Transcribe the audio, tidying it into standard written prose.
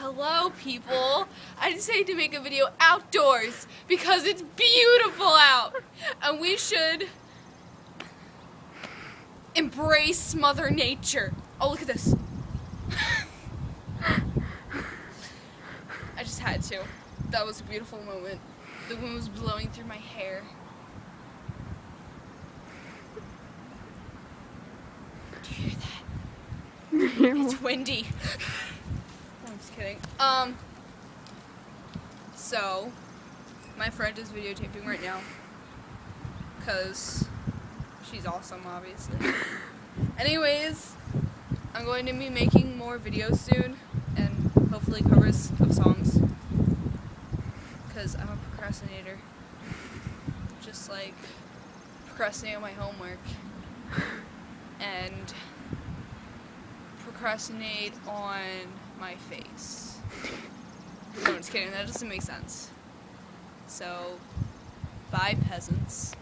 hello people. I decided to make a video outdoors because it's beautiful out. And we should embrace Mother Nature. Oh, look at this. I just had to. That was a beautiful moment. The wind was blowing through my hair. Do you hear that? It's windy. I'm just kidding. So, my friend is videotaping right now. Because she's awesome, obviously. Anyways, I'm going to be making more videos soon. And hopefully covers of songs. Because I'm a procrastinator. Just like procrastinate on my homework. And procrastinate on my face. No, I'm just kidding. That doesn't make sense. So, bye, peasants.